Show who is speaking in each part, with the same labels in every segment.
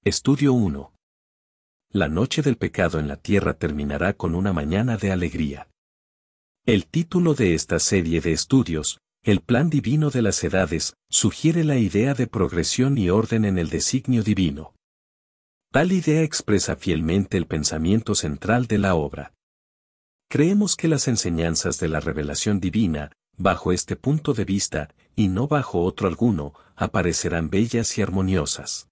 Speaker 1: Estudio 1. La noche del pecado en la tierra terminará con una mañana de alegría. El título de esta serie de estudios, El plan divino de las edades, sugiere la idea de progresión y orden en el designio divino. Tal idea expresa fielmente el pensamiento central de la obra. Creemos que las enseñanzas de la revelación divina, bajo este punto de vista, y no bajo otro alguno, aparecerán bellas y armoniosas.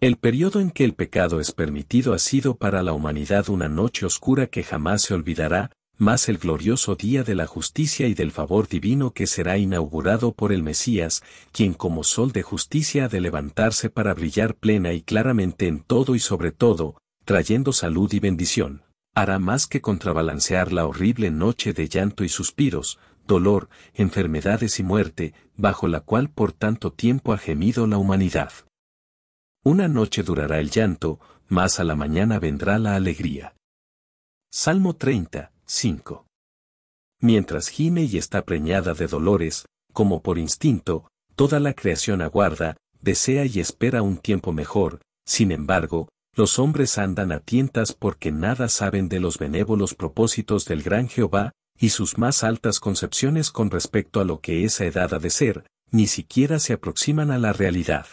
Speaker 1: El periodo en que el pecado es permitido ha sido para la humanidad una noche oscura que jamás se olvidará, más el glorioso día de la justicia y del favor divino que será inaugurado por el Mesías, quien como sol de justicia ha de levantarse para brillar plena y claramente en todo y sobre todo, trayendo salud y bendición, hará más que contrabalancear la horrible noche de llanto y suspiros, dolor, enfermedades y muerte, bajo la cual por tanto tiempo ha gemido la humanidad. Una noche durará el llanto, mas a la mañana vendrá la alegría. Salmo 30, 5. Mientras gime y está preñada de dolores, como por instinto, toda la creación aguarda, desea y espera un tiempo mejor, sin embargo, los hombres andan a tientas porque nada saben de los benévolos propósitos del gran Jehová, y sus más altas concepciones con respecto a lo que esa edad ha de ser, ni siquiera se aproximan a la realidad.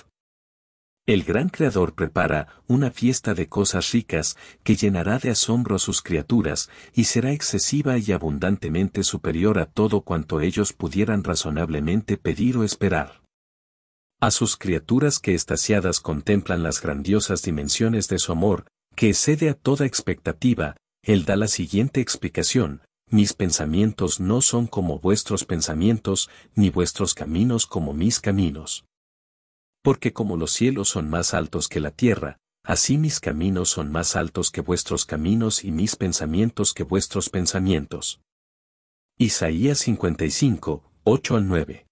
Speaker 1: El gran Creador prepara una fiesta de cosas ricas que llenará de asombro a sus criaturas y será excesiva y abundantemente superior a todo cuanto ellos pudieran razonablemente pedir o esperar. A sus criaturas que extasiadas contemplan las grandiosas dimensiones de su amor, que excede a toda expectativa, Él da la siguiente explicación: mis pensamientos no son como vuestros pensamientos, ni vuestros caminos como mis caminos. Porque como los cielos son más altos que la tierra, así mis caminos son más altos que vuestros caminos y mis pensamientos que vuestros pensamientos. Isaías 55, 8-9.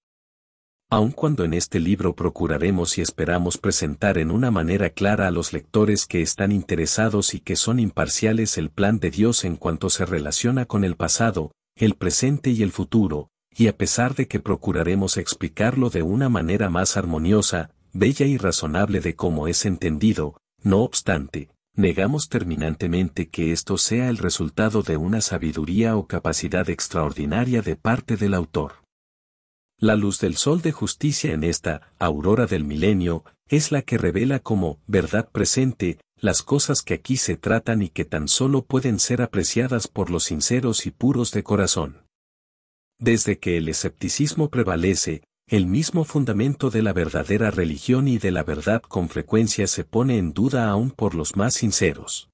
Speaker 1: Aun cuando en este libro procuraremos y esperamos presentar en una manera clara a los lectores que están interesados y que son imparciales el plan de Dios en cuanto se relaciona con el pasado, el presente y el futuro, y a pesar de que procuraremos explicarlo de una manera más armoniosa, bella y razonable de cómo es entendido, no obstante, negamos terminantemente que esto sea el resultado de una sabiduría o capacidad extraordinaria de parte del autor. La luz del sol de justicia en esta aurora del milenio es la que revela como verdad presente las cosas que aquí se tratan y que tan solo pueden ser apreciadas por los sinceros y puros de corazón. Desde que el escepticismo prevalece, el mismo fundamento de la verdadera religión y de la verdad con frecuencia se pone en duda aún por los más sinceros.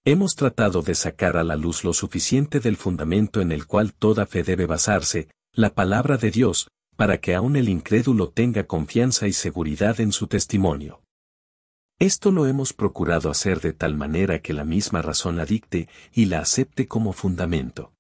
Speaker 1: Hemos tratado de sacar a la luz lo suficiente del fundamento en el cual toda fe debe basarse, la palabra de Dios, para que aún el incrédulo tenga confianza y seguridad en su testimonio. Esto lo hemos procurado hacer de tal manera que la misma razón la dicte y la acepte como fundamento.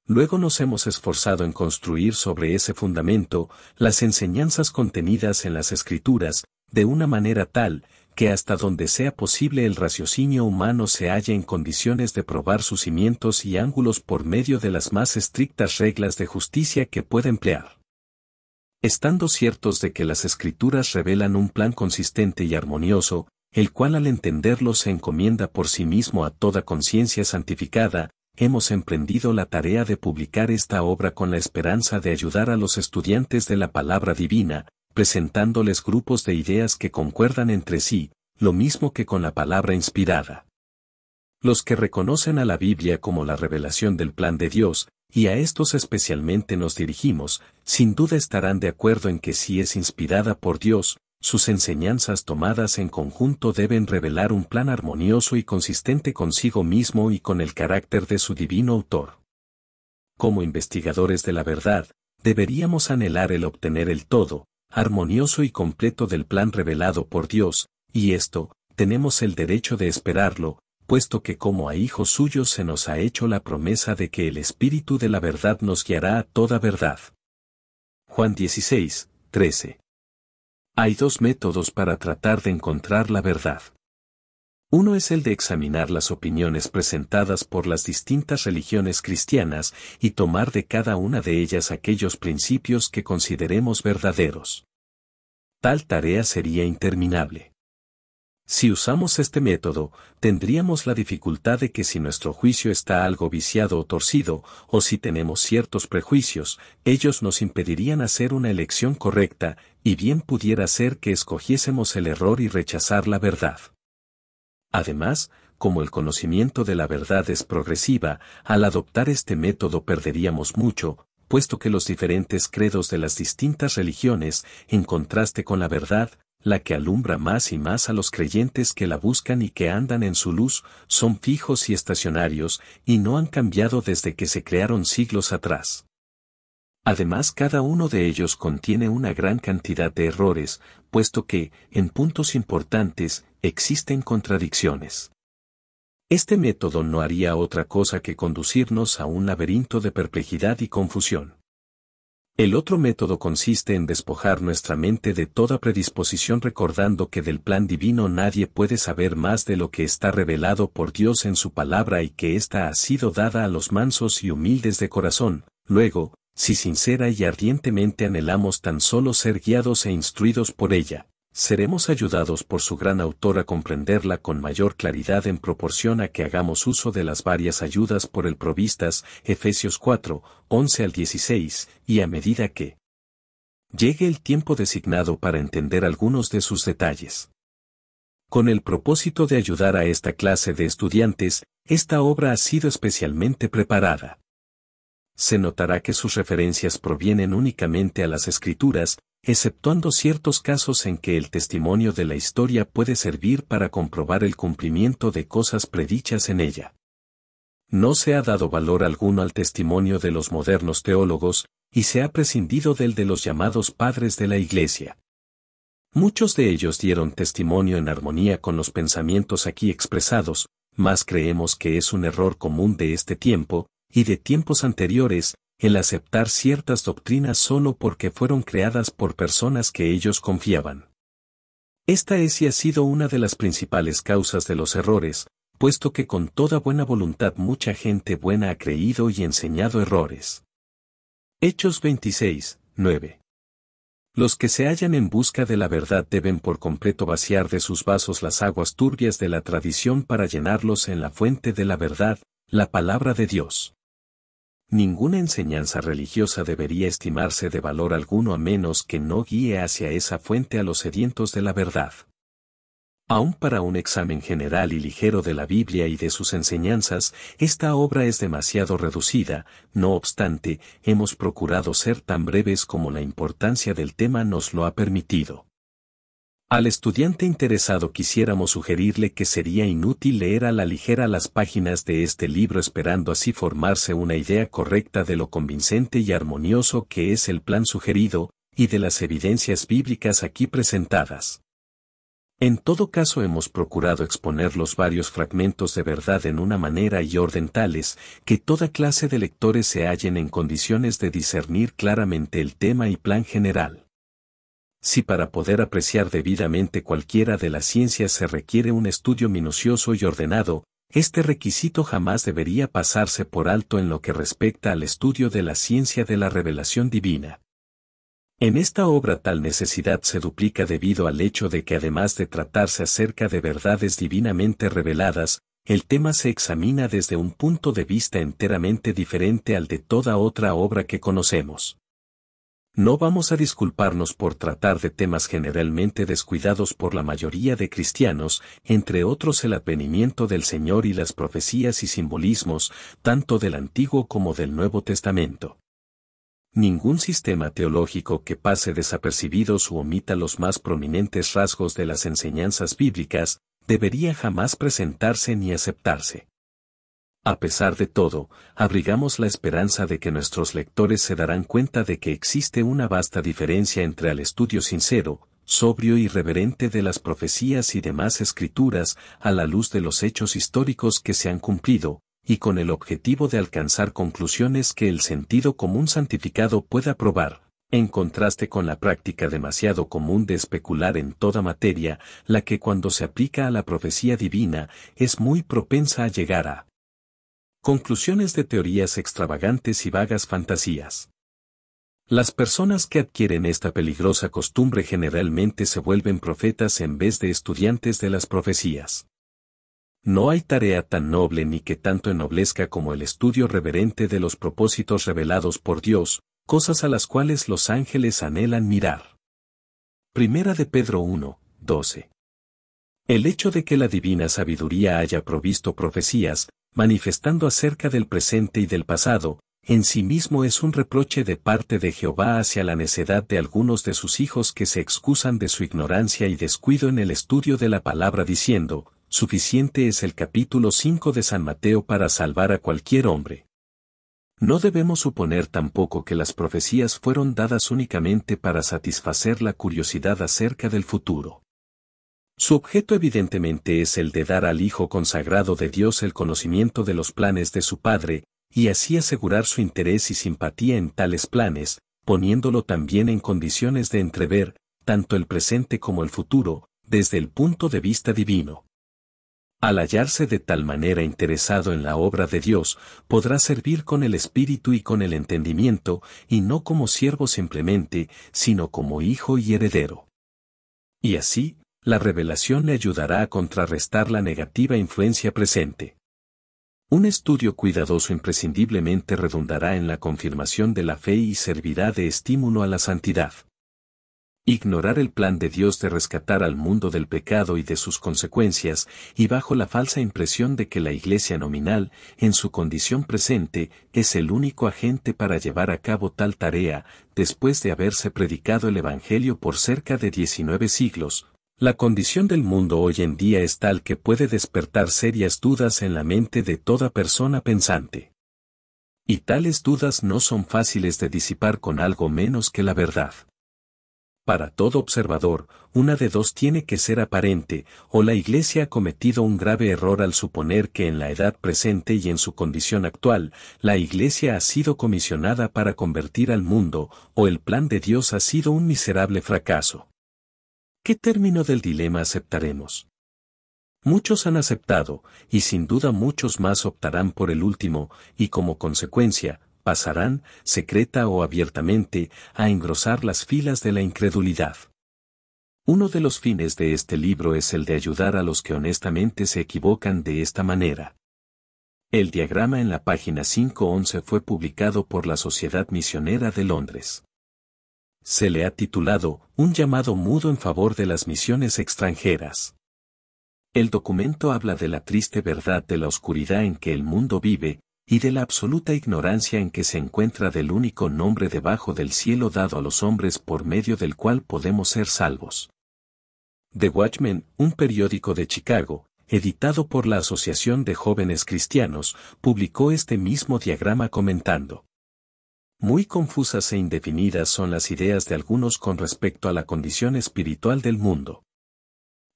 Speaker 1: Luego nos hemos esforzado en construir sobre ese fundamento las enseñanzas contenidas en las Escrituras, de una manera tal, que hasta donde sea posible el raciocinio humano se halla en condiciones de probar sus cimientos y ángulos por medio de las más estrictas reglas de justicia que pueda emplear. Estando ciertos de que las Escrituras revelan un plan consistente y armonioso, el cual al entenderlo se encomienda por sí mismo a toda conciencia santificada, hemos emprendido la tarea de publicar esta obra con la esperanza de ayudar a los estudiantes de la palabra divina, presentándoles grupos de ideas que concuerdan entre sí, lo mismo que con la palabra inspirada. Los que reconocen a la Biblia como la revelación del plan de Dios, y a estos especialmente nos dirigimos, sin duda estarán de acuerdo en que si es inspirada por Dios, sus enseñanzas tomadas en conjunto deben revelar un plan armonioso y consistente consigo mismo y con el carácter de su divino autor. Como investigadores de la verdad, deberíamos anhelar el obtener el todo, armonioso y completo del plan revelado por Dios, y esto, tenemos el derecho de esperarlo, puesto que como a hijos suyos se nos ha hecho la promesa de que el Espíritu de la verdad nos guiará a toda verdad. Juan 16, 13. Hay dos métodos para tratar de encontrar la verdad. Uno es el de examinar las opiniones presentadas por las distintas religiones cristianas y tomar de cada una de ellas aquellos principios que consideremos verdaderos. Tal tarea sería interminable. Si usamos este método, tendríamos la dificultad de que si nuestro juicio está algo viciado o torcido, o si tenemos ciertos prejuicios, ellos nos impedirían hacer una elección correcta, y bien pudiera ser que escogiésemos el error y rechazar la verdad. Además, como el conocimiento de la verdad es progresiva, al adoptar este método perderíamos mucho, puesto que los diferentes credos de las distintas religiones, en contraste con la verdad, la que alumbra más y más a los creyentes que la buscan y que andan en su luz, son fijos y estacionarios, y no han cambiado desde que se crearon siglos atrás. Además, cada uno de ellos contiene una gran cantidad de errores, puesto que, en puntos importantes, existen contradicciones. Este método no haría otra cosa que conducirnos a un laberinto de perplejidad y confusión. El otro método consiste en despojar nuestra mente de toda predisposición recordando que del plan divino nadie puede saber más de lo que está revelado por Dios en su palabra y que ésta ha sido dada a los mansos y humildes de corazón. Luego, si sincera y ardientemente anhelamos tan solo ser guiados e instruidos por ella, seremos ayudados por su gran autor a comprenderla con mayor claridad en proporción a que hagamos uso de las varias ayudas por él provistas, Efesios 4, 11 al 16, y a medida que llegue el tiempo designado para entender algunos de sus detalles. Con el propósito de ayudar a esta clase de estudiantes, esta obra ha sido especialmente preparada. Se notará que sus referencias provienen únicamente a las Escrituras, exceptuando ciertos casos en que el testimonio de la historia puede servir para comprobar el cumplimiento de cosas predichas en ella. No se ha dado valor alguno al testimonio de los modernos teólogos, y se ha prescindido del de los llamados padres de la Iglesia. Muchos de ellos dieron testimonio en armonía con los pensamientos aquí expresados, mas creemos que es un error común de este tiempo, y de tiempos anteriores, el aceptar ciertas doctrinas solo porque fueron creadas por personas que ellos confiaban. Esta es y ha sido una de las principales causas de los errores, puesto que con toda buena voluntad mucha gente buena ha creído y enseñado errores. Hechos 26, 9. Los que se hallan en busca de la verdad deben por completo vaciar de sus vasos las aguas turbias de la tradición para llenarlos en la fuente de la verdad, la palabra de Dios. Ninguna enseñanza religiosa debería estimarse de valor alguno a menos que no guíe hacia esa fuente a los sedientos de la verdad. Aun para un examen general y ligero de la Biblia y de sus enseñanzas, esta obra es demasiado reducida, no obstante, hemos procurado ser tan breves como la importancia del tema nos lo ha permitido. Al estudiante interesado quisiéramos sugerirle que sería inútil leer a la ligera las páginas de este libro esperando así formarse una idea correcta de lo convincente y armonioso que es el plan sugerido, y de las evidencias bíblicas aquí presentadas. En todo caso hemos procurado exponer los varios fragmentos de verdad en una manera y orden tales, que toda clase de lectores se hallen en condiciones de discernir claramente el tema y plan general. Si para poder apreciar debidamente cualquiera de las ciencias se requiere un estudio minucioso y ordenado, este requisito jamás debería pasarse por alto en lo que respecta al estudio de la ciencia de la revelación divina. En esta obra tal necesidad se duplica debido al hecho de que además de tratarse acerca de verdades divinamente reveladas, el tema se examina desde un punto de vista enteramente diferente al de toda otra obra que conocemos. No vamos a disculparnos por tratar de temas generalmente descuidados por la mayoría de cristianos, entre otros el advenimiento del Señor y las profecías y simbolismos, tanto del Antiguo como del Nuevo Testamento. Ningún sistema teológico que pase desapercibidos u omita los más prominentes rasgos de las enseñanzas bíblicas, debería jamás presentarse ni aceptarse. A pesar de todo, abrigamos la esperanza de que nuestros lectores se darán cuenta de que existe una vasta diferencia entre el estudio sincero, sobrio y reverente de las profecías y demás escrituras, a la luz de los hechos históricos que se han cumplido, y con el objetivo de alcanzar conclusiones que el sentido común santificado pueda probar, en contraste con la práctica demasiado común de especular en toda materia, la que cuando se aplica a la profecía divina, es muy propensa a llegar a conclusiones de teorías extravagantes y vagas fantasías. Las personas que adquieren esta peligrosa costumbre generalmente se vuelven profetas en vez de estudiantes de las profecías. No hay tarea tan noble ni que tanto ennoblezca como el estudio reverente de los propósitos revelados por Dios, cosas a las cuales los ángeles anhelan mirar. Primera de Pedro 1, 12. El hecho de que la divina sabiduría haya provisto profecías, manifestando acerca del presente y del pasado, en sí mismo es un reproche de parte de Jehová hacia la necedad de algunos de sus hijos que se excusan de su ignorancia y descuido en el estudio de la palabra diciendo, suficiente es el capítulo 5 de San Mateo para salvar a cualquier hombre. No debemos suponer tampoco que las profecías fueron dadas únicamente para satisfacer la curiosidad acerca del futuro. Su objeto evidentemente es el de dar al Hijo consagrado de Dios el conocimiento de los planes de su Padre, y así asegurar su interés y simpatía en tales planes, poniéndolo también en condiciones de entrever, tanto el presente como el futuro, desde el punto de vista divino. Al hallarse de tal manera interesado en la obra de Dios, podrá servir con el espíritu y con el entendimiento, y no como siervo simplemente, sino como hijo y heredero. Y así, la revelación le ayudará a contrarrestar la negativa influencia presente. Un estudio cuidadoso imprescindiblemente redundará en la confirmación de la fe y servirá de estímulo a la santidad. Ignorar el plan de Dios de rescatar al mundo del pecado y de sus consecuencias, y bajo la falsa impresión de que la Iglesia nominal, en su condición presente, es el único agente para llevar a cabo tal tarea, después de haberse predicado el Evangelio por cerca de 19 siglos, la condición del mundo hoy en día es tal que puede despertar serias dudas en la mente de toda persona pensante. Y tales dudas no son fáciles de disipar con algo menos que la verdad. Para todo observador, una de dos tiene que ser aparente, o la Iglesia ha cometido un grave error al suponer que en la edad presente y en su condición actual, la Iglesia ha sido comisionada para convertir al mundo, o el plan de Dios ha sido un miserable fracaso. ¿Qué término del dilema aceptaremos? Muchos han aceptado, y sin duda muchos más optarán por el último, y como consecuencia, pasarán, secreta o abiertamente, a engrosar las filas de la incredulidad. Uno de los fines de este libro es el de ayudar a los que honestamente se equivocan de esta manera. El diagrama en la página 511 fue publicado por la Sociedad Misionera de Londres. Se le ha titulado Un llamado mudo en favor de las misiones extranjeras. El documento habla de la triste verdad de la oscuridad en que el mundo vive, y de la absoluta ignorancia en que se encuentra del único nombre debajo del cielo dado a los hombres por medio del cual podemos ser salvos. The Watchman, un periódico de Chicago, editado por la Asociación de Jóvenes Cristianos, publicó este mismo diagrama comentando: muy confusas e indefinidas son las ideas de algunos con respecto a la condición espiritual del mundo.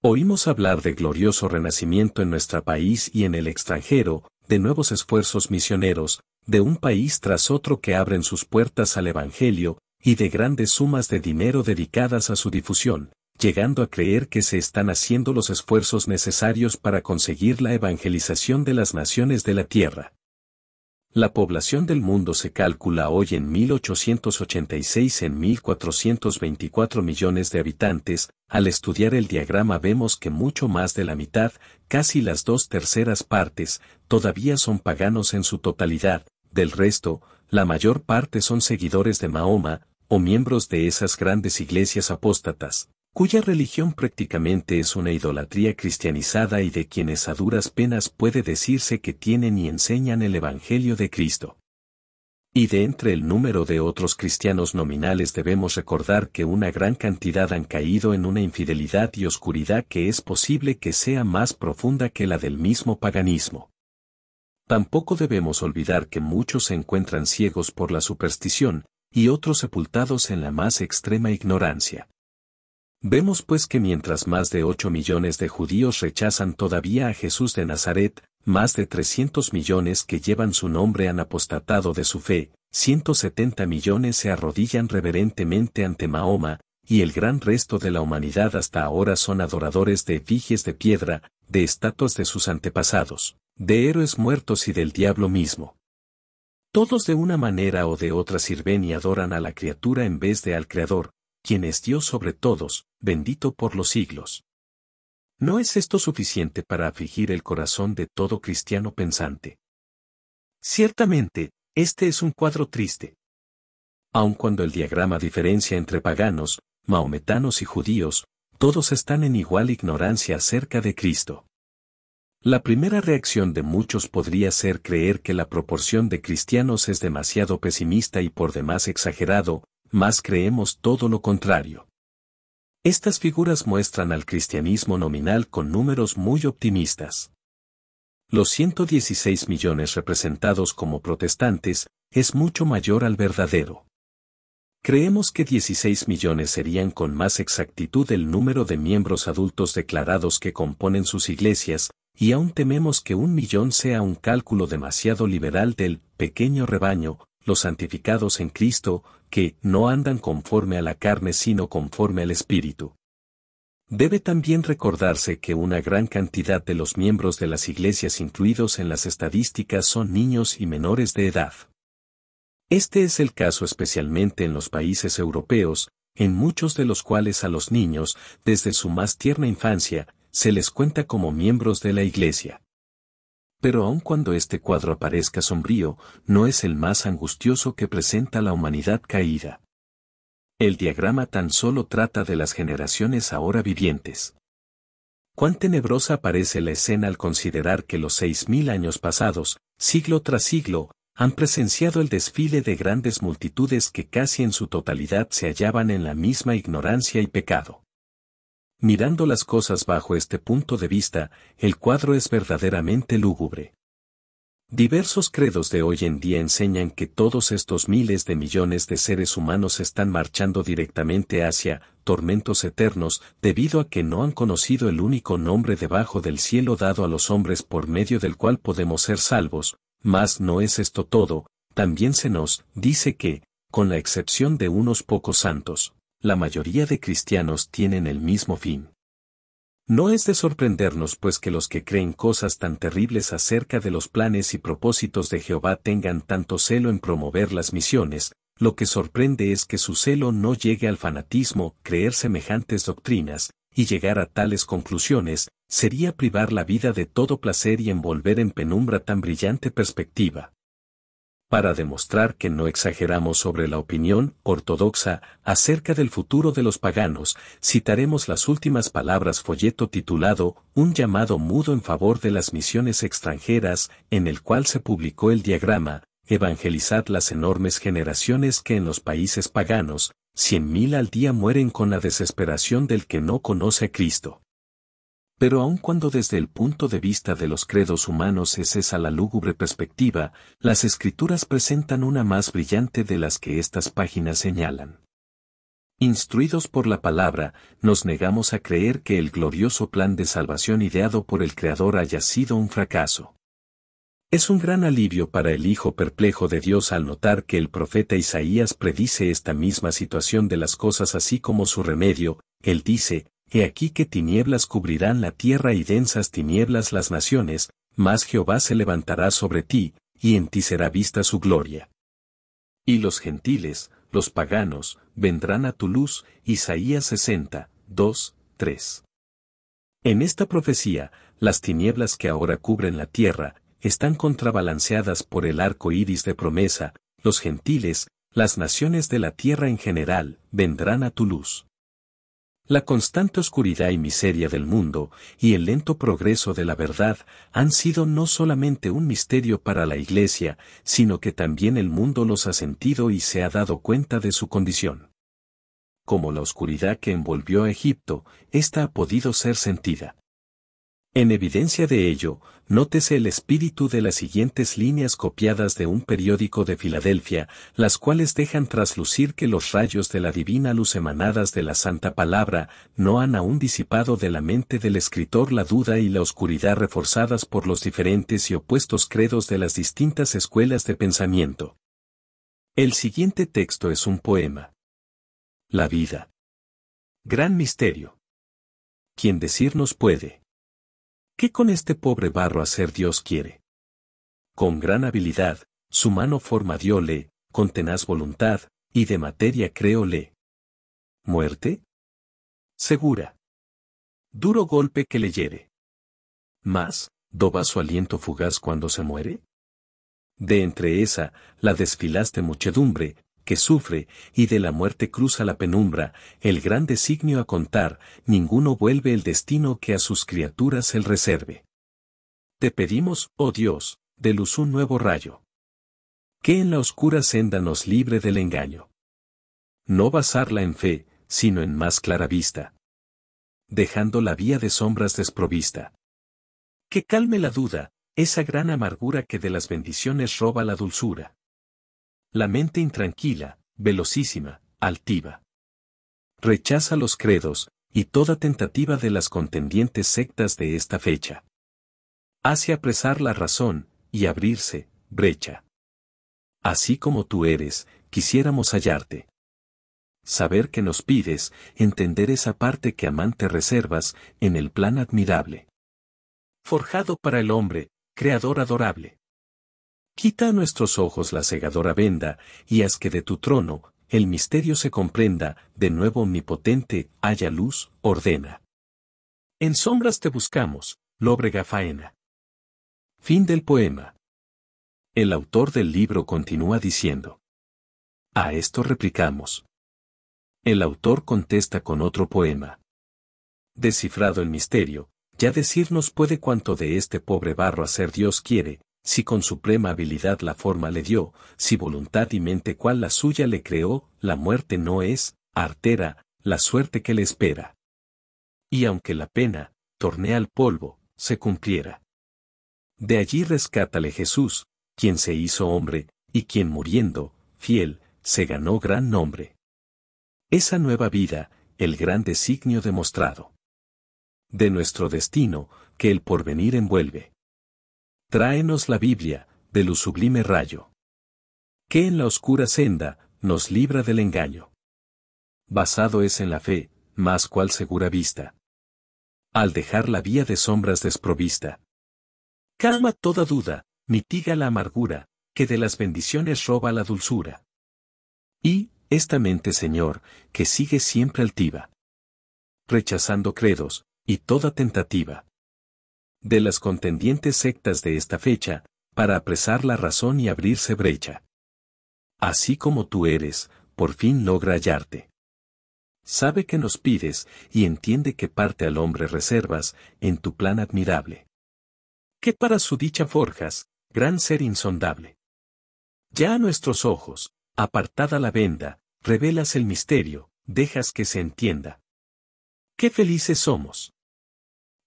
Speaker 1: Oímos hablar de glorioso renacimiento en nuestro país y en el extranjero, de nuevos esfuerzos misioneros, de un país tras otro que abren sus puertas al Evangelio, y de grandes sumas de dinero dedicadas a su difusión, llegando a creer que se están haciendo los esfuerzos necesarios para conseguir la evangelización de las naciones de la tierra. La población del mundo se calcula hoy en 1886 en 1.424 millones de habitantes. Al estudiar el diagrama vemos que mucho más de la mitad, casi las 2/3 partes, todavía son paganos en su totalidad. Del resto, la mayor parte son seguidores de Mahoma, o miembros de esas grandes iglesias apóstatas, cuya religión prácticamente es una idolatría cristianizada y de quienes a duras penas puede decirse que tienen y enseñan el Evangelio de Cristo. Y de entre el número de otros cristianos nominales debemos recordar que una gran cantidad han caído en una infidelidad y oscuridad que es posible que sea más profunda que la del mismo paganismo. Tampoco debemos olvidar que muchos se encuentran ciegos por la superstición, y otros sepultados en la más extrema ignorancia. Vemos pues que mientras más de 8 millones de judíos rechazan todavía a Jesús de Nazaret, más de 300 millones que llevan su nombre han apostatado de su fe, 170 millones se arrodillan reverentemente ante Mahoma, y el gran resto de la humanidad hasta ahora son adoradores de efigies de piedra, de estatuas de sus antepasados, de héroes muertos y del diablo mismo. Todos de una manera o de otra sirven y adoran a la criatura en vez de al Creador, quien es Dios sobre todos, bendito por los siglos. ¿No es esto suficiente para afligir el corazón de todo cristiano pensante? Ciertamente, este es un cuadro triste. Aun cuando el diagrama diferencia entre paganos, maometanos y judíos, todos están en igual ignorancia acerca de Cristo. La primera reacción de muchos podría ser creer que la proporción de cristianos es demasiado pesimista y por demás exagerado, mas creemos todo lo contrario. Estas figuras muestran al cristianismo nominal con números muy optimistas. Los 116 millones representados como protestantes es mucho mayor al verdadero. Creemos que 16 millones serían con más exactitud el número de miembros adultos declarados que componen sus iglesias, y aún tememos que 1 millón sea un cálculo demasiado liberal del pequeño rebaño, los santificados en Cristo, que no andan conforme a la carne sino conforme al Espíritu. Debe también recordarse que una gran cantidad de los miembros de las iglesias incluidos en las estadísticas son niños y menores de edad. Este es el caso especialmente en los países europeos, en muchos de los cuales a los niños, desde su más tierna infancia, se les cuenta como miembros de la Iglesia. Pero aun cuando este cuadro aparezca sombrío, no es el más angustioso que presenta la humanidad caída. El diagrama tan solo trata de las generaciones ahora vivientes. Cuán tenebrosa parece la escena al considerar que los 6.000 años pasados, siglo tras siglo, han presenciado el desfile de grandes multitudes que casi en su totalidad se hallaban en la misma ignorancia y pecado. Mirando las cosas bajo este punto de vista, el cuadro es verdaderamente lúgubre. Diversos credos de hoy en día enseñan que todos estos miles de millones de seres humanos están marchando directamente hacia tormentos eternos debido a que no han conocido el único nombre debajo del cielo dado a los hombres por medio del cual podemos ser salvos, mas no es esto todo, también se nos dice que, con la excepción de unos pocos santos, la mayoría de cristianos tienen el mismo fin. No es de sorprendernos pues que los que creen cosas tan terribles acerca de los planes y propósitos de Jehová tengan tanto celo en promover las misiones, lo que sorprende es que su celo no llegue al fanatismo, creer semejantes doctrinas, y llegar a tales conclusiones, sería privar la vida de todo placer y envolver en penumbra tan brillante perspectiva. Para demostrar que no exageramos sobre la opinión ortodoxa acerca del futuro de los paganos, citaremos las últimas palabras folleto titulado Un llamado mudo en favor de las misiones extranjeras, en el cual se publicó el diagrama, evangelizad las enormes generaciones que en los países paganos, 100.000 al día mueren con la desesperación del que no conoce a Cristo. Pero aun cuando desde el punto de vista de los credos humanos es esa la lúgubre perspectiva, las Escrituras presentan una más brillante de las que estas páginas señalan. Instruidos por la palabra, nos negamos a creer que el glorioso plan de salvación ideado por el Creador haya sido un fracaso. Es un gran alivio para el Hijo perplejo de Dios al notar que el profeta Isaías predice esta misma situación de las cosas así como su remedio. Él dice, He aquí que tinieblas cubrirán la tierra y densas tinieblas las naciones, mas Jehová se levantará sobre ti, y en ti será vista su gloria. Y los gentiles, los paganos, vendrán a tu luz. Isaías 60, 2, 3. En esta profecía, las tinieblas que ahora cubren la tierra, están contrabalanceadas por el arco iris de promesa. Los gentiles, las naciones de la tierra en general, vendrán a tu luz. La constante oscuridad y miseria del mundo, y el lento progreso de la verdad, han sido no solamente un misterio para la Iglesia, sino que también el mundo los ha sentido y se ha dado cuenta de su condición. Como la oscuridad que envolvió a Egipto, ésta ha podido ser sentida. En evidencia de ello, nótese el espíritu de las siguientes líneas copiadas de un periódico de Filadelfia, las cuales dejan traslucir que los rayos de la divina luz emanadas de la santa palabra no han aún disipado de la mente del escritor la duda y la oscuridad reforzadas por los diferentes y opuestos credos de las distintas escuelas de pensamiento. El siguiente texto es un poema. La vida. Gran misterio. ¿Quién decirnos puede? ¿Qué con este pobre barro hacer Dios quiere? Con gran habilidad, su mano forma dióle, con tenaz voluntad, y de materia creóle. ¿Muerte? Segura. Duro golpe que le hiere. Mas, ¿do va su aliento fugaz cuando se muere? De entre esa, la desfilaste muchedumbre, que sufre, y de la muerte cruza la penumbra, el gran designio a contar, ninguno vuelve el destino que a sus criaturas él reserve. Te pedimos, oh Dios, de luz un nuevo rayo, que en la oscura senda nos libre del engaño. No basarla en fe, sino en más clara vista, dejando la vía de sombras desprovista. Que calme la duda, esa gran amargura que de las bendiciones roba la dulzura. La mente intranquila, velocísima, altiva, rechaza los credos, y toda tentativa de las contendientes sectas de esta fecha. Hace apresar la razón, y abrirse, brecha. Así como tú eres, quisiéramos hallarte. Saber que nos pides, entender esa parte que amante reservas, en el plan admirable. Forjado para el hombre, creador adorable. Quita a nuestros ojos la cegadora venda, y haz que de tu trono, el misterio se comprenda, de nuevo omnipotente, haya luz, ordena. En sombras te buscamos, lóbrega faena. Fin del poema. El autor del libro continúa diciendo. A esto replicamos. El autor contesta con otro poema. Descifrado el misterio, ya decirnos puede cuánto de este pobre barro hacer Dios quiere, si con suprema habilidad la forma le dio, si voluntad y mente cual la suya le creó, la muerte no es, artera, la suerte que le espera. Y aunque la pena, torne al polvo, se cumpliera. De allí rescátale Jesús, quien se hizo hombre, y quien muriendo, fiel, se ganó gran nombre. Esa nueva vida, el gran designio demostrado. De nuestro destino, que el porvenir envuelve. Tráenos la Biblia, de luz sublime rayo, que en la oscura senda, nos libra del engaño. Basado es en la fe, más cual segura vista. Al dejar la vía de sombras desprovista. Calma toda duda, mitiga la amargura, que de las bendiciones roba la dulzura. Y, esta mente Señor, que sigue siempre altiva. Rechazando credos, y toda tentativa. De las contendientes sectas de esta fecha, para apresar la razón y abrirse brecha. Así como tú eres, por fin logra hallarte. Sabe que nos pides, y entiende que parte al hombre reservas, en tu plan admirable. Que para su dicha forjas, gran ser insondable. Ya a nuestros ojos, apartada la venda, revelas el misterio, dejas que se entienda. ¡Qué felices somos!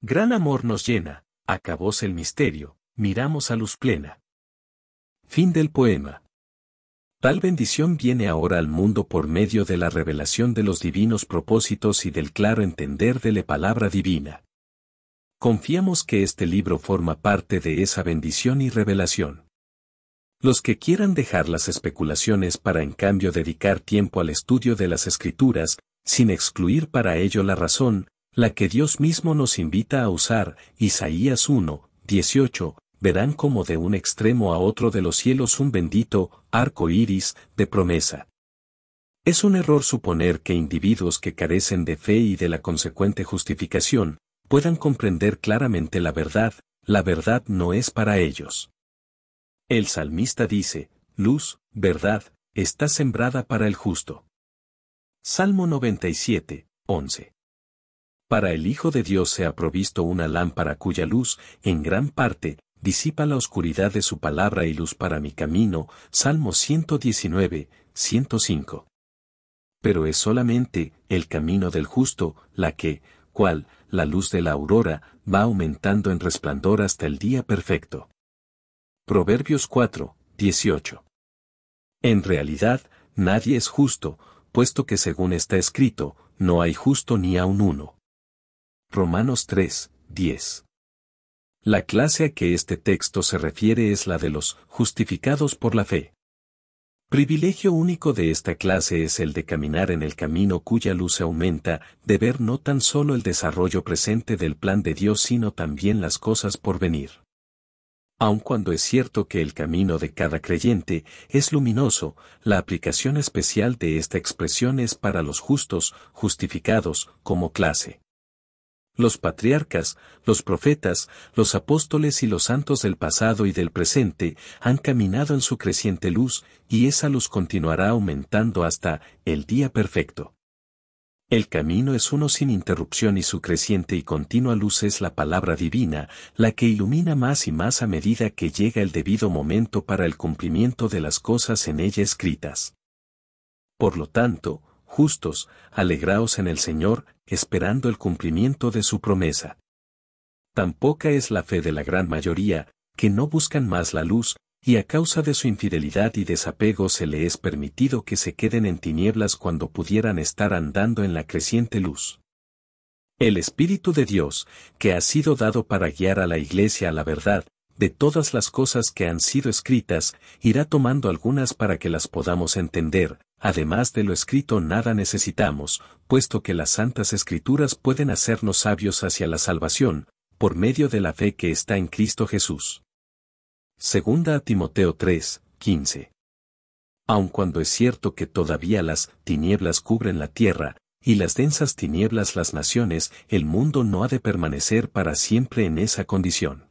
Speaker 1: Gran amor nos llena, acabóse el misterio, miramos a luz plena. Fin del poema. Tal bendición viene ahora al mundo por medio de la revelación de los divinos propósitos y del claro entender de la palabra divina. Confiamos que este libro forma parte de esa bendición y revelación. Los que quieran dejar las especulaciones para en cambio dedicar tiempo al estudio de las Escrituras, sin excluir para ello la razón, la que Dios mismo nos invita a usar, Isaías 1, 18, verán como de un extremo a otro de los cielos un bendito arco iris de promesa. Es un error suponer que individuos que carecen de fe y de la consecuente justificación, puedan comprender claramente la verdad no es para ellos. El salmista dice, luz, verdad, está sembrada para el justo. Salmo 97, 11. Para el Hijo de Dios se ha provisto una lámpara cuya luz, en gran parte, disipa la oscuridad de su palabra y luz para mi camino, Salmo 119, 105. Pero es solamente el camino del justo, la que, cual, la luz de la aurora, va aumentando en resplandor hasta el día perfecto. Proverbios 4, 18. En realidad, nadie es justo, puesto que según está escrito, no hay justo ni aun uno. Romanos 3, 10. La clase a que este texto se refiere es la de los justificados por la fe. Privilegio único de esta clase es el de caminar en el camino cuya luz se aumenta, de ver no tan solo el desarrollo presente del plan de Dios sino también las cosas por venir. Aun cuando es cierto que el camino de cada creyente es luminoso, la aplicación especial de esta expresión es para los justos, justificados, como clase. Los patriarcas, los profetas, los apóstoles y los santos del pasado y del presente han caminado en su creciente luz, y esa luz continuará aumentando hasta el día perfecto. El camino es uno sin interrupción y su creciente y continua luz es la palabra divina, la que ilumina más y más a medida que llega el debido momento para el cumplimiento de las cosas en ella escritas. Por lo tanto, justos, alegraos en el Señor, esperando el cumplimiento de su promesa. Tan poca es la fe de la gran mayoría, que no buscan más la luz, y a causa de su infidelidad y desapego se le es permitido que se queden en tinieblas cuando pudieran estar andando en la creciente luz. El Espíritu de Dios, que ha sido dado para guiar a la Iglesia a la verdad, de todas las cosas que han sido escritas, irá tomando algunas para que las podamos entender. Además de lo escrito nada necesitamos, puesto que las Santas Escrituras pueden hacernos sabios hacia la salvación, por medio de la fe que está en Cristo Jesús. Segunda a Timoteo 3, 15. Aun cuando es cierto que todavía las tinieblas cubren la tierra, y las densas tinieblas las naciones, el mundo no ha de permanecer para siempre en esa condición.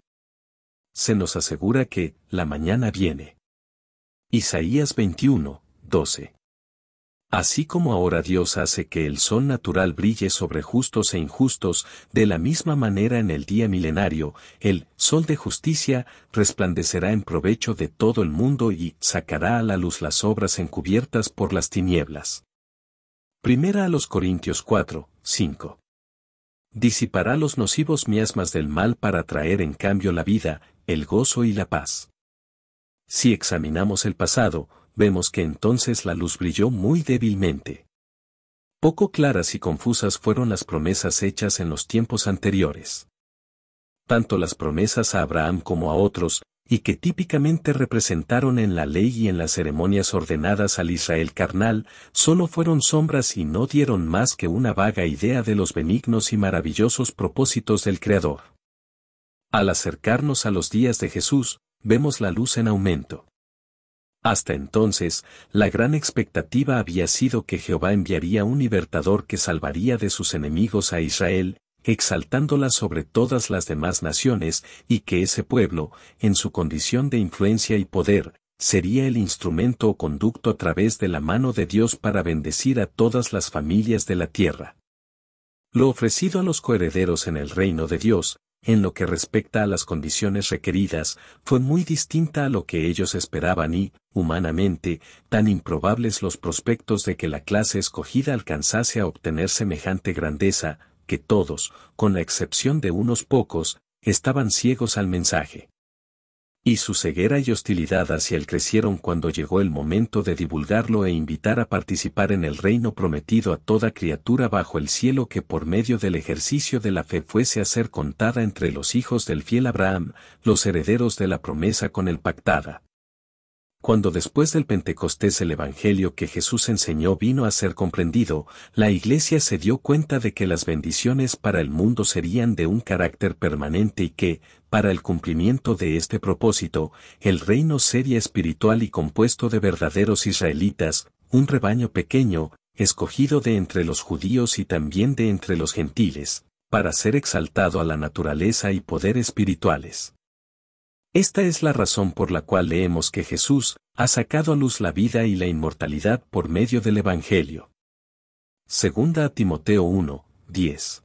Speaker 1: Se nos asegura que la mañana viene. Isaías 21, 12. Así como ahora Dios hace que el sol natural brille sobre justos e injustos, de la misma manera en el día milenario, el sol de justicia resplandecerá en provecho de todo el mundo y sacará a la luz las obras encubiertas por las tinieblas. Primera a los Corintios 4, 5. Disipará los nocivos miasmas del mal para traer en cambio la vida, el gozo y la paz. Si examinamos el pasado, vemos que entonces la luz brilló muy débilmente. Poco claras y confusas fueron las promesas hechas en los tiempos anteriores. Tanto las promesas a Abraham como a otros, y que típicamente representaron en la ley y en las ceremonias ordenadas al Israel carnal, solo fueron sombras y no dieron más que una vaga idea de los benignos y maravillosos propósitos del Creador. Al acercarnos a los días de Jesús, vemos la luz en aumento. Hasta entonces, la gran expectativa había sido que Jehová enviaría un libertador que salvaría de sus enemigos a Israel, exaltándola sobre todas las demás naciones, y que ese pueblo, en su condición de influencia y poder, sería el instrumento o conducto a través de la mano de Dios para bendecir a todas las familias de la tierra. Lo ofrecido a los coherederos en el reino de Dios, en lo que respecta a las condiciones requeridas, fue muy distinta a lo que ellos esperaban y, humanamente, tan improbables los prospectos de que la clase escogida alcanzase a obtener semejante grandeza, que todos, con la excepción de unos pocos, estaban ciegos al mensaje. Y su ceguera y hostilidad hacia él crecieron cuando llegó el momento de divulgarlo e invitar a participar en el reino prometido a toda criatura bajo el cielo que por medio del ejercicio de la fe fuese a ser contada entre los hijos del fiel Abraham, los herederos de la promesa con él pactada. Cuando después del Pentecostés el Evangelio que Jesús enseñó vino a ser comprendido, la Iglesia se dio cuenta de que las bendiciones para el mundo serían de un carácter permanente y que, para el cumplimiento de este propósito, el reino sería espiritual y compuesto de verdaderos israelitas, un rebaño pequeño, escogido de entre los judíos y también de entre los gentiles, para ser exaltado a la naturaleza y poder espirituales. Esta es la razón por la cual leemos que Jesús ha sacado a luz la vida y la inmortalidad por medio del Evangelio. Segunda a Timoteo 1, 10.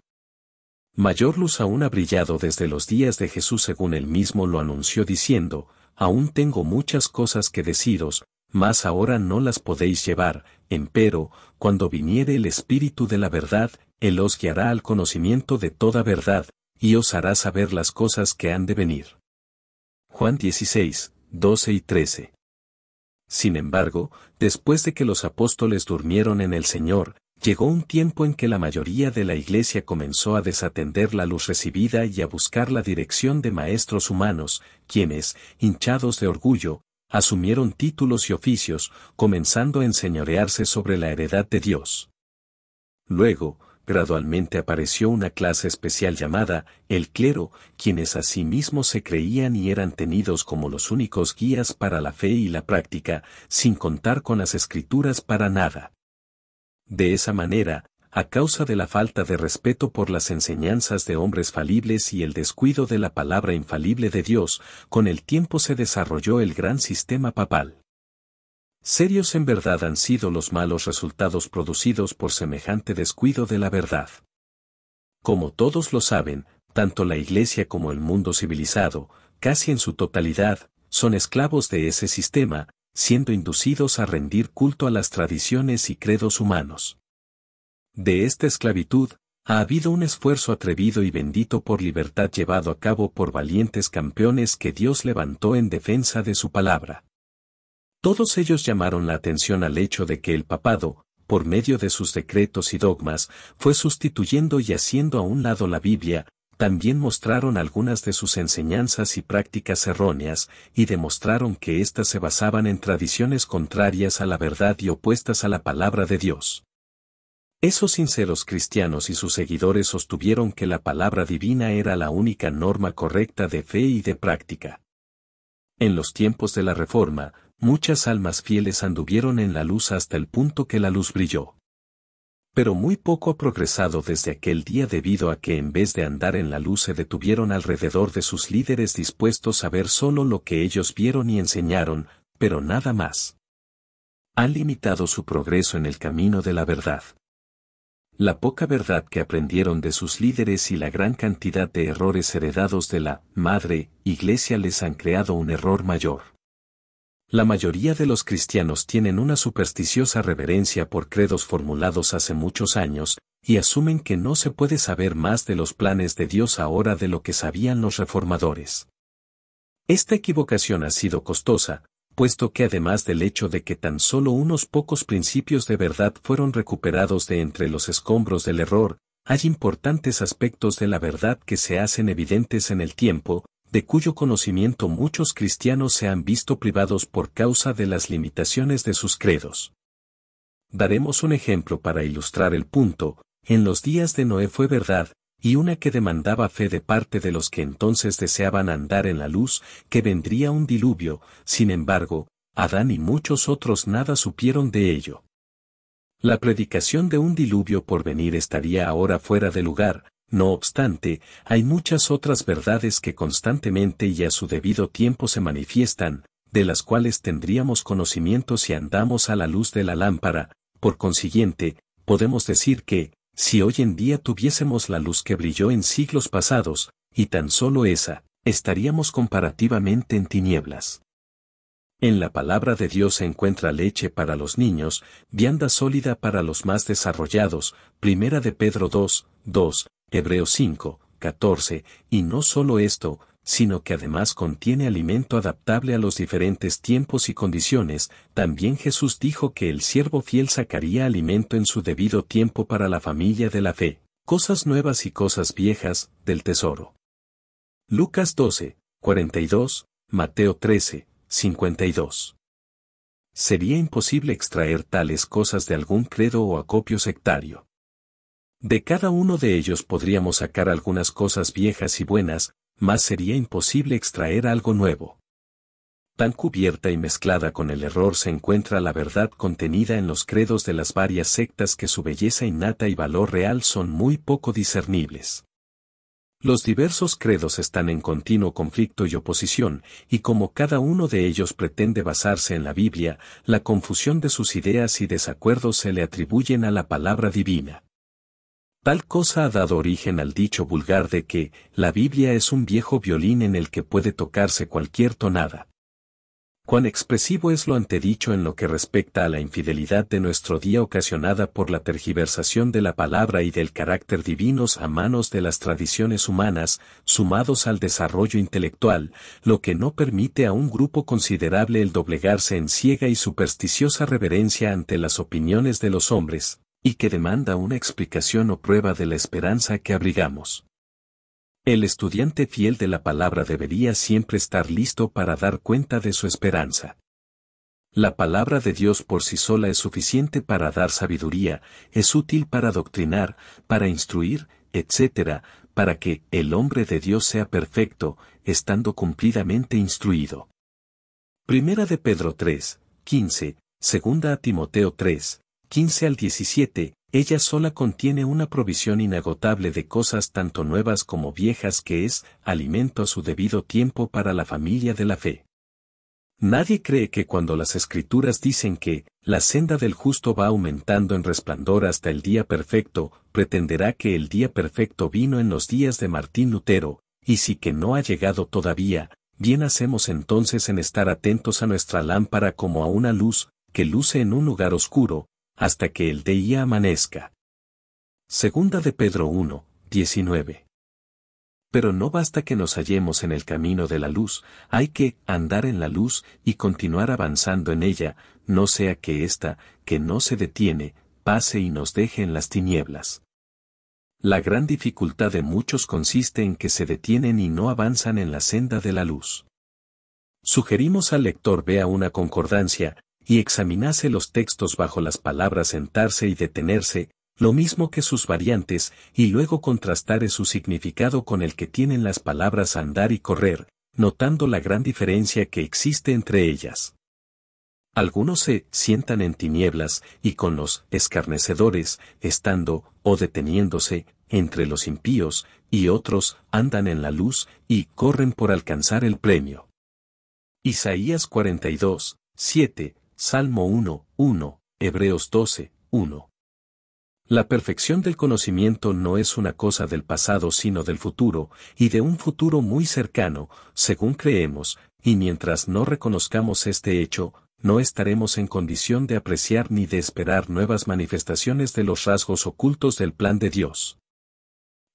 Speaker 1: Mayor luz aún ha brillado desde los días de Jesús según él mismo lo anunció diciendo, aún tengo muchas cosas que deciros, mas ahora no las podéis llevar, empero, cuando viniere el Espíritu de la verdad, él os guiará al conocimiento de toda verdad, y os hará saber las cosas que han de venir. Juan 16, 12 y 13. Sin embargo, después de que los apóstoles durmieron en el Señor, llegó un tiempo en que la mayoría de la Iglesia comenzó a desatender la luz recibida y a buscar la dirección de maestros humanos, quienes, hinchados de orgullo, asumieron títulos y oficios, comenzando a enseñorearse sobre la heredad de Dios. Luego, gradualmente apareció una clase especial llamada el clero, quienes a sí mismos se creían y eran tenidos como los únicos guías para la fe y la práctica, sin contar con las escrituras para nada. De esa manera, a causa de la falta de respeto por las enseñanzas de hombres falibles y el descuido de la palabra infalible de Dios, con el tiempo se desarrolló el gran sistema papal. Serios en verdad han sido los malos resultados producidos por semejante descuido de la verdad. Como todos lo saben, tanto la Iglesia como el mundo civilizado, casi en su totalidad, son esclavos de ese sistema, siendo inducidos a rendir culto a las tradiciones y credos humanos. De esta esclavitud, ha habido un esfuerzo atrevido y bendito por libertad llevado a cabo por valientes campeones que Dios levantó en defensa de su palabra. Todos ellos llamaron la atención al hecho de que el papado, por medio de sus decretos y dogmas, fue sustituyendo y haciendo a un lado la Biblia. También mostraron algunas de sus enseñanzas y prácticas erróneas, y demostraron que éstas se basaban en tradiciones contrarias a la verdad y opuestas a la palabra de Dios. Esos sinceros cristianos y sus seguidores sostuvieron que la palabra divina era la única norma correcta de fe y de práctica. En los tiempos de la Reforma, muchas almas fieles anduvieron en la luz hasta el punto que la luz brilló. Pero muy poco ha progresado desde aquel día debido a que en vez de andar en la luz se detuvieron alrededor de sus líderes dispuestos a ver solo lo que ellos vieron y enseñaron, pero nada más. Han limitado su progreso en el camino de la verdad. La poca verdad que aprendieron de sus líderes y la gran cantidad de errores heredados de la Madre Iglesia les han creado un error mayor. La mayoría de los cristianos tienen una supersticiosa reverencia por credos formulados hace muchos años, y asumen que no se puede saber más de los planes de Dios ahora de lo que sabían los reformadores. Esta equivocación ha sido costosa, puesto que además del hecho de que tan solo unos pocos principios de verdad fueron recuperados de entre los escombros del error, hay importantes aspectos de la verdad que se hacen evidentes en el tiempo, de cuyo conocimiento muchos cristianos se han visto privados por causa de las limitaciones de sus credos. Daremos un ejemplo para ilustrar el punto. En los días de Noé fue verdad, y una que demandaba fe de parte de los que entonces deseaban andar en la luz, que vendría un diluvio. Sin embargo, Adán y muchos otros nada supieron de ello. La predicación de un diluvio por venir estaría ahora fuera de lugar. No obstante, hay muchas otras verdades que constantemente y a su debido tiempo se manifiestan, de las cuales tendríamos conocimiento si andamos a la luz de la lámpara. Por consiguiente, podemos decir que, si hoy en día tuviésemos la luz que brilló en siglos pasados, y tan solo esa, estaríamos comparativamente en tinieblas. En la palabra de Dios se encuentra leche para los niños, vianda sólida para los más desarrollados, Primera de Pedro 2:2, Hebreos 5:14, y no solo esto, sino que además contiene alimento adaptable a los diferentes tiempos y condiciones. También Jesús dijo que el siervo fiel sacaría alimento en su debido tiempo para la familia de la fe, cosas nuevas y cosas viejas, del tesoro. Lucas 12:42, Mateo 13:52. Sería imposible extraer tales cosas de algún credo o acopio sectario. De cada uno de ellos podríamos sacar algunas cosas viejas y buenas, mas sería imposible extraer algo nuevo. Tan cubierta y mezclada con el error se encuentra la verdad contenida en los credos de las varias sectas que su belleza innata y valor real son muy poco discernibles. Los diversos credos están en continuo conflicto y oposición, y como cada uno de ellos pretende basarse en la Biblia, la confusión de sus ideas y desacuerdos se le atribuyen a la palabra divina. Tal cosa ha dado origen al dicho vulgar de que la Biblia es un viejo violín en el que puede tocarse cualquier tonada. Cuán expresivo es lo antedicho en lo que respecta a la infidelidad de nuestro día ocasionada por la tergiversación de la palabra y del carácter divinos a manos de las tradiciones humanas, sumados al desarrollo intelectual, lo que no permite a un grupo considerable el doblegarse en ciega y supersticiosa reverencia ante las opiniones de los hombres, y que demanda una explicación o prueba de la esperanza que abrigamos. El estudiante fiel de la palabra debería siempre estar listo para dar cuenta de su esperanza. La palabra de Dios por sí sola es suficiente para dar sabiduría, es útil para doctrinar, para instruir, etc., para que el hombre de Dios sea perfecto, estando cumplidamente instruido. Primera de Pedro 3, 15, segunda a Timoteo 3, 15 al 17, ella sola contiene una provisión inagotable de cosas tanto nuevas como viejas que es alimento a su debido tiempo para la familia de la fe. Nadie cree que cuando las Escrituras dicen que la senda del justo va aumentando en resplandor hasta el día perfecto, pretenderá que el día perfecto vino en los días de Martín Lutero, y si que no ha llegado todavía, bien hacemos entonces en estar atentos a nuestra lámpara como a una luz, que luce en un lugar oscuro, hasta que el día amanezca. Segunda de Pedro 1, 19. Pero no basta que nos hallemos en el camino de la luz, hay que andar en la luz y continuar avanzando en ella, no sea que ésta, que no se detiene, pase y nos deje en las tinieblas. La gran dificultad de muchos consiste en que se detienen y no avanzan en la senda de la luz. Sugerimos al lector vea una concordancia, y examinase los textos bajo las palabras sentarse y detenerse, lo mismo que sus variantes, y luego contrastare su significado con el que tienen las palabras andar y correr, notando la gran diferencia que existe entre ellas. Algunos se sientan en tinieblas, y con los escarnecedores, estando, o deteniéndose, entre los impíos, y otros andan en la luz, y corren por alcanzar el premio. Isaías 42, 7, Salmo 1, 1, Hebreos 12, 1. La perfección del conocimiento no es una cosa del pasado sino del futuro, y de un futuro muy cercano, según creemos, y mientras no reconozcamos este hecho, no estaremos en condición de apreciar ni de esperar nuevas manifestaciones de los rasgos ocultos del plan de Dios.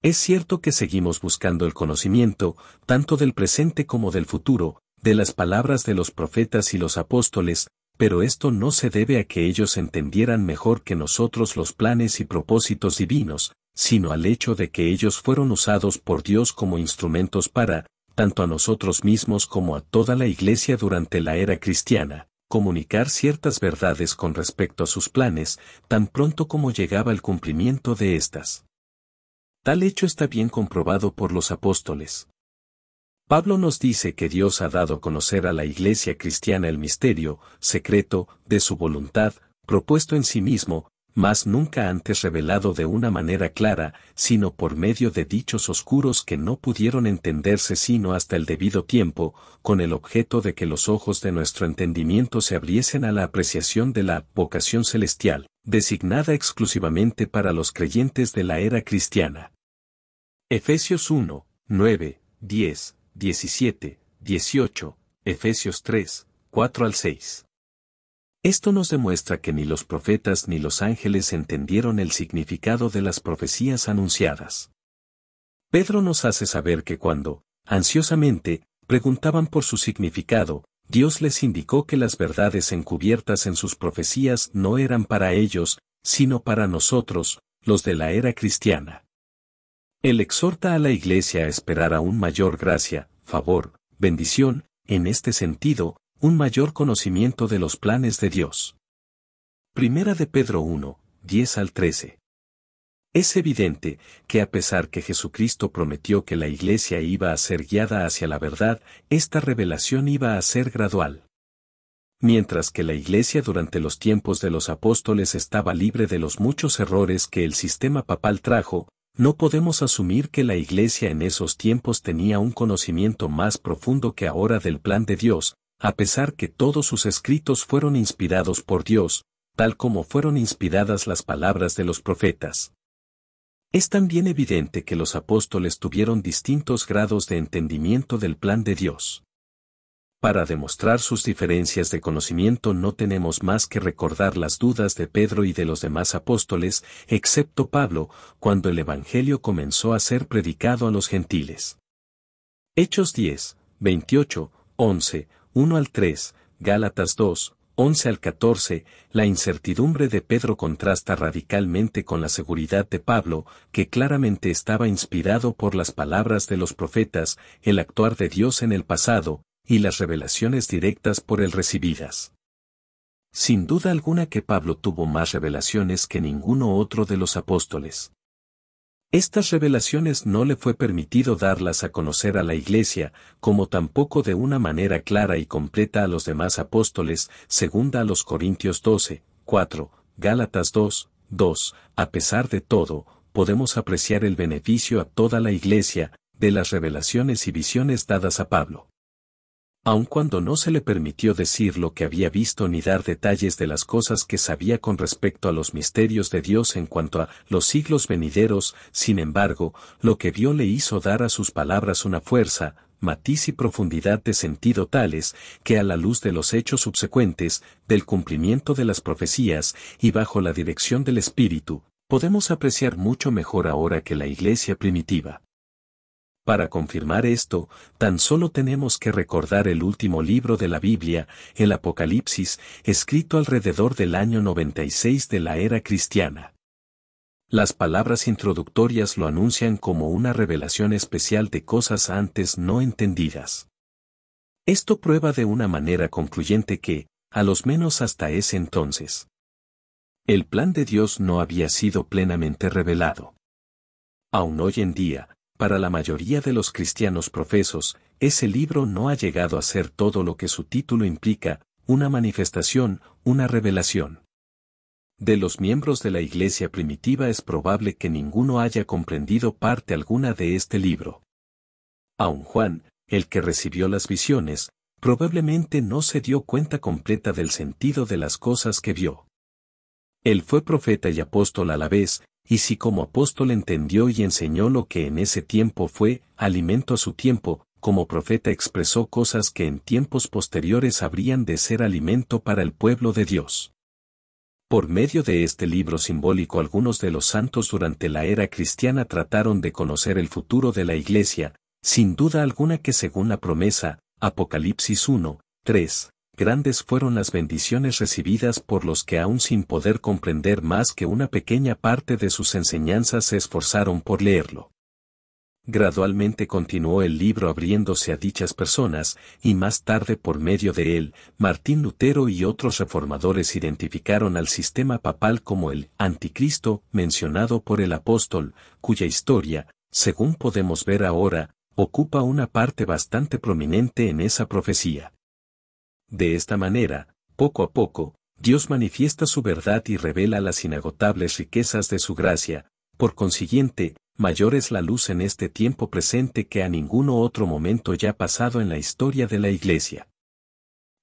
Speaker 1: Es cierto que seguimos buscando el conocimiento, tanto del presente como del futuro, de las palabras de los profetas y los apóstoles, pero esto no se debe a que ellos entendieran mejor que nosotros los planes y propósitos divinos, sino al hecho de que ellos fueron usados por Dios como instrumentos para, tanto a nosotros mismos como a toda la Iglesia durante la era cristiana, comunicar ciertas verdades con respecto a sus planes, tan pronto como llegaba el cumplimiento de éstas. Tal hecho está bien comprobado por los apóstoles. Pablo nos dice que Dios ha dado a conocer a la Iglesia cristiana el misterio, secreto, de su voluntad, propuesto en sí mismo, mas nunca antes revelado de una manera clara, sino por medio de dichos oscuros que no pudieron entenderse sino hasta el debido tiempo, con el objeto de que los ojos de nuestro entendimiento se abriesen a la apreciación de la vocación celestial, designada exclusivamente para los creyentes de la era cristiana. Efesios 1, 9, 10. 17, 18, Efesios 3, 4 al 6. Esto nos demuestra que ni los profetas ni los ángeles entendieron el significado de las profecías anunciadas. Pedro nos hace saber que cuando, ansiosamente, preguntaban por su significado, Dios les indicó que las verdades encubiertas en sus profecías no eran para ellos, sino para nosotros, los de la era cristiana. Él exhorta a la Iglesia a esperar aún mayor gracia, favor, bendición, en este sentido, un mayor conocimiento de los planes de Dios. Primera de Pedro 1, 10 al 13. Es evidente que a pesar que Jesucristo prometió que la Iglesia iba a ser guiada hacia la verdad, esta revelación iba a ser gradual. Mientras que la Iglesia durante los tiempos de los apóstoles estaba libre de los muchos errores que el sistema papal trajo, no podemos asumir que la Iglesia en esos tiempos tenía un conocimiento más profundo que ahora del plan de Dios, a pesar que todos sus escritos fueron inspirados por Dios, tal como fueron inspiradas las palabras de los profetas. Es también evidente que los apóstoles tuvieron distintos grados de entendimiento del plan de Dios. Para demostrar sus diferencias de conocimiento no tenemos más que recordar las dudas de Pedro y de los demás apóstoles, excepto Pablo, cuando el Evangelio comenzó a ser predicado a los gentiles. Hechos 10, 28, 11, 1 al 3, Gálatas 2, 11 al 14, la incertidumbre de Pedro contrasta radicalmente con la seguridad de Pablo, que claramente estaba inspirado por las palabras de los profetas, el actuar de Dios en el pasado, y las revelaciones directas por él recibidas. Sin duda alguna que Pablo tuvo más revelaciones que ninguno otro de los apóstoles. Estas revelaciones no le fue permitido darlas a conocer a la Iglesia, como tampoco de una manera clara y completa a los demás apóstoles, segunda a los Corintios 12, 4, Gálatas 2, 2. A pesar de todo, podemos apreciar el beneficio a toda la Iglesia, de las revelaciones y visiones dadas a Pablo. Aun cuando no se le permitió decir lo que había visto ni dar detalles de las cosas que sabía con respecto a los misterios de Dios en cuanto a los siglos venideros, sin embargo, lo que vio le hizo dar a sus palabras una fuerza, matiz y profundidad de sentido tales, que a la luz de los hechos subsecuentes, del cumplimiento de las profecías, y bajo la dirección del Espíritu, podemos apreciar mucho mejor ahora que la Iglesia primitiva. Para confirmar esto, tan solo tenemos que recordar el último libro de la Biblia, el Apocalipsis, escrito alrededor del año 96 de la era cristiana. Las palabras introductorias lo anuncian como una revelación especial de cosas antes no entendidas. Esto prueba de una manera concluyente que, a lo menos hasta ese entonces, el plan de Dios no había sido plenamente revelado. Aún hoy en día, para la mayoría de los cristianos profesos, ese libro no ha llegado a ser todo lo que su título implica, una manifestación, una revelación. De los miembros de la Iglesia primitiva es probable que ninguno haya comprendido parte alguna de este libro. Aun Juan, el que recibió las visiones, probablemente no se dio cuenta completa del sentido de las cosas que vio. Él fue profeta y apóstol a la vez, y si como apóstol entendió y enseñó lo que en ese tiempo fue alimento a su tiempo, como profeta expresó cosas que en tiempos posteriores habrían de ser alimento para el pueblo de Dios. Por medio de este libro simbólico algunos de los santos durante la era cristiana trataron de conocer el futuro de la Iglesia, sin duda alguna que según la promesa, Apocalipsis 1, 3, grandes fueron las bendiciones recibidas por los que aún sin poder comprender más que una pequeña parte de sus enseñanzas se esforzaron por leerlo. Gradualmente continuó el libro abriéndose a dichas personas, y más tarde por medio de él, Martín Lutero y otros reformadores identificaron al sistema papal como el anticristo mencionado por el apóstol, cuya historia, según podemos ver ahora, ocupa una parte bastante prominente en esa profecía. De esta manera, poco a poco, Dios manifiesta su verdad y revela las inagotables riquezas de su gracia, por consiguiente, mayor es la luz en este tiempo presente que a ninguno otro momento ya pasado en la historia de la Iglesia.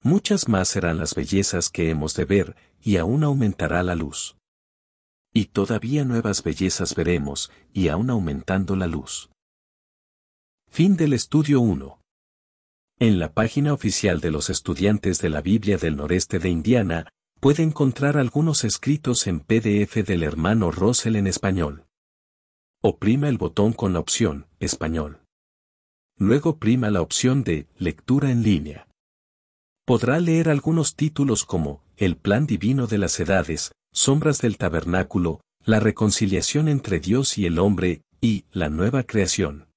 Speaker 1: Muchas más serán las bellezas que hemos de ver, y aún aumentará la luz. Y todavía nuevas bellezas veremos, y aún aumentando la luz. Fin del estudio 1. En la página oficial de los estudiantes de la Biblia del Noreste de Indiana, puede encontrar algunos escritos en PDF del hermano Russell en español. Oprima el botón con la opción Español. Luego prima la opción de Lectura en línea. Podrá leer algunos títulos como El plan divino de las edades, Sombras del tabernáculo, La reconciliación entre Dios y el hombre, y La nueva creación.